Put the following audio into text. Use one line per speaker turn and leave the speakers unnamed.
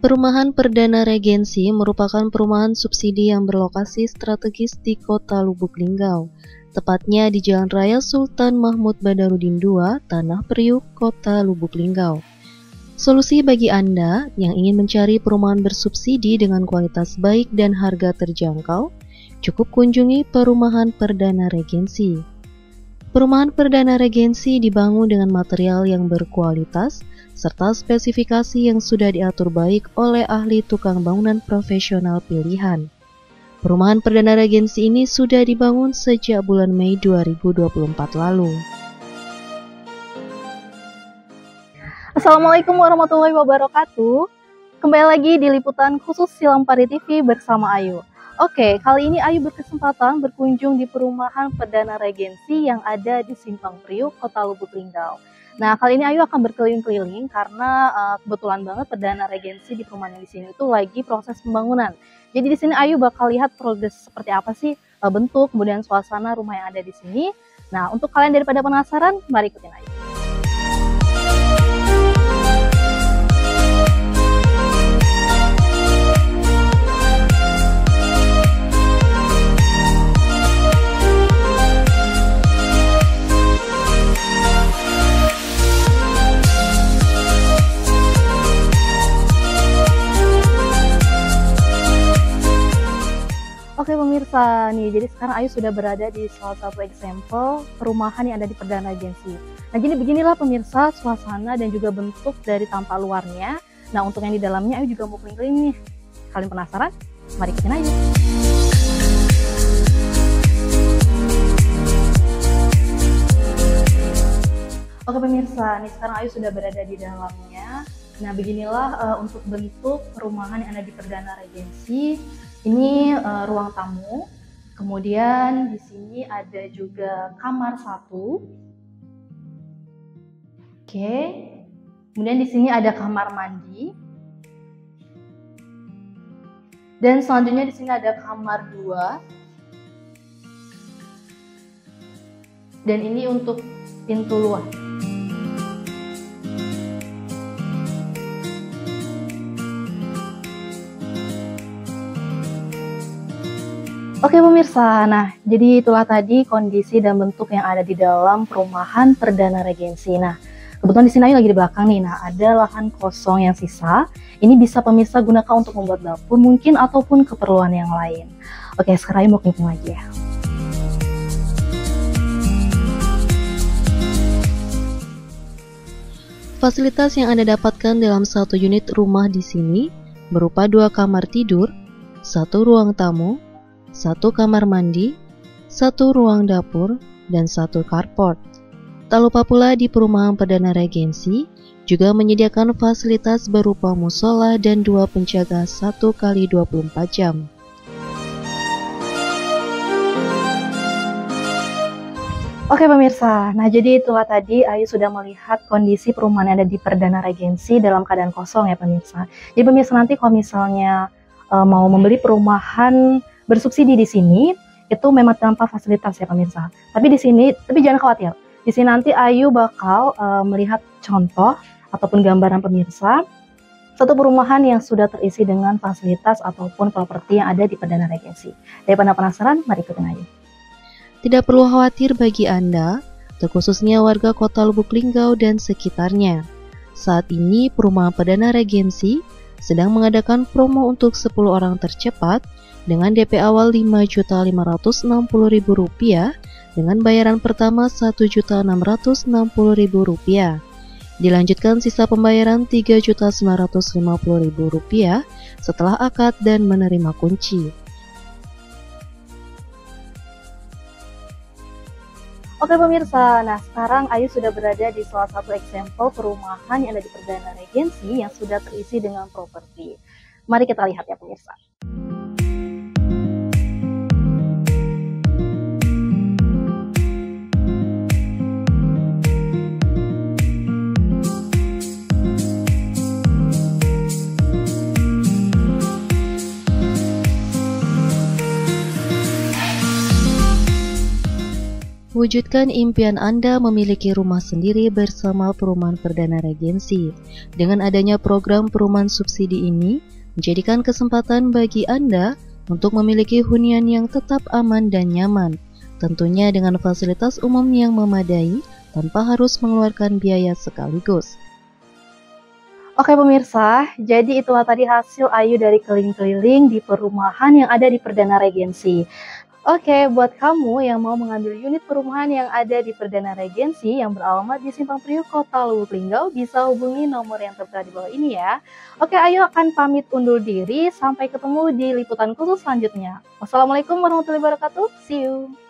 Perumahan Perdana Regensi merupakan perumahan subsidi yang berlokasi strategis di Kota Lubuk Linggau, tepatnya di Jalan Raya Sultan Mahmud Badarudin II, Tanah Priuk, Kota Lubuk Linggau. Solusi bagi Anda yang ingin mencari perumahan bersubsidi dengan kualitas baik dan harga terjangkau, cukup kunjungi Perumahan Perdana Regensi. Perumahan Perdana Regensi dibangun dengan material yang berkualitas serta spesifikasi yang sudah diatur baik oleh ahli tukang bangunan profesional pilihan. Perumahan Perdana Regensi ini sudah dibangun sejak bulan Mei 2024 lalu.
Assalamualaikum warahmatullahi wabarakatuh. Kembali lagi di liputan khusus Silampari TV bersama Ayu. Oke, kali ini Ayu berkesempatan berkunjung di Perumahan Perdana Regensi yang ada di Simpang Priuk, Kota Lubuk Linggau. Nah, kali ini Ayu akan berkeliling-keliling karena kebetulan banget Perdana Regensi di perumahan yang di sini itu lagi proses pembangunan. Jadi di sini Ayu bakal lihat progres seperti apa sih bentuk kemudian suasana rumah yang ada di sini. Nah, untuk kalian daripada penasaran, mari ikutin Ayu. Oke pemirsa, nih jadi sekarang Ayu sudah berada di salah satu example perumahan yang ada di Perdana Regensi. Nah jadi beginilah pemirsa suasana dan juga bentuk dari tampak luarnya. Nah untuk yang di dalamnya Ayu juga mau keliling-keliling nih. Kalian penasaran? Mari ikutin Ayu. Oke pemirsa, nih sekarang Ayu sudah berada di dalamnya. Nah beginilah untuk bentuk perumahan yang ada di Perdana Regensi. Ini ruang tamu, kemudian di sini ada juga kamar 1. Oke, kemudian di sini ada kamar mandi. Dan selanjutnya di sini ada kamar 2. Dan ini untuk pintu luar. Oke pemirsa, nah jadi itulah tadi kondisi dan bentuk yang ada di dalam perumahan Perdana Regensi. Nah kebetulan di sini Ayu lagi di belakang nih, nah ada lahan kosong yang sisa. Ini bisa pemirsa gunakan untuk membuat dapur mungkin ataupun keperluan yang lain. Oke sekarang Ayu mau keliling lagi ya.
Fasilitas yang Anda dapatkan dalam satu unit rumah di sini berupa 2 kamar tidur, 1 ruang tamu, 1 kamar mandi, 1 ruang dapur, dan 1 carport. Tak lupa pula di Perumahan Perdana Regensi juga menyediakan fasilitas berupa musola dan 2 penjaga 1x24 jam.
Oke pemirsa, nah jadi itulah tadi Ayu sudah melihat kondisi perumahan yang ada di Perdana Regensi dalam keadaan kosong ya pemirsa. Jadi pemirsa nanti kalau misalnya mau membeli perumahan bersubsidi di sini itu memang tanpa fasilitas ya pemirsa. Tapi jangan khawatir. Di sini nanti Ayu bakal melihat contoh ataupun gambaran pemirsa satu perumahan yang sudah terisi dengan fasilitas ataupun properti yang ada di Perdana Regensi. Daripada penasaran, mari ikutin Ayu.
Tidak perlu khawatir bagi Anda, terkhususnya warga Kota Lubuk Linggau dan sekitarnya. Saat ini Perumahan Perdana Regensi sedang mengadakan promo untuk 10 orang tercepat dengan DP awal Rp5.560.000 dengan bayaran pertama Rp1.660.000. Dilanjutkan sisa pembayaran Rp3.950.000 setelah akad dan menerima kunci.
Oke pemirsa, nah sekarang Ayu sudah berada di salah satu example perumahan yang ada di Perdana Regensi yang sudah terisi dengan properti. Mari kita lihat ya pemirsa.
mewujudkan impian Anda memiliki rumah sendiri bersama Perumahan Perdana Regensi. Dengan adanya program perumahan subsidi ini, menjadikan kesempatan bagi Anda untuk memiliki hunian yang tetap aman dan nyaman, tentunya dengan fasilitas umum yang memadai tanpa harus mengeluarkan biaya sekaligus.
Oke pemirsa, jadi itulah tadi hasil Ayu dari keliling-keliling di perumahan yang ada di Perdana Regensi. Oke, buat kamu yang mau mengambil unit perumahan yang ada di Perdana Regensi yang beralamat di Simpang Priuk, Kota Lubuk Linggau, bisa hubungi nomor yang tertera di bawah ini ya. Oke, Ayu akan pamit undur diri, sampai ketemu di liputan khusus selanjutnya. Wassalamualaikum warahmatullahi wabarakatuh, see you!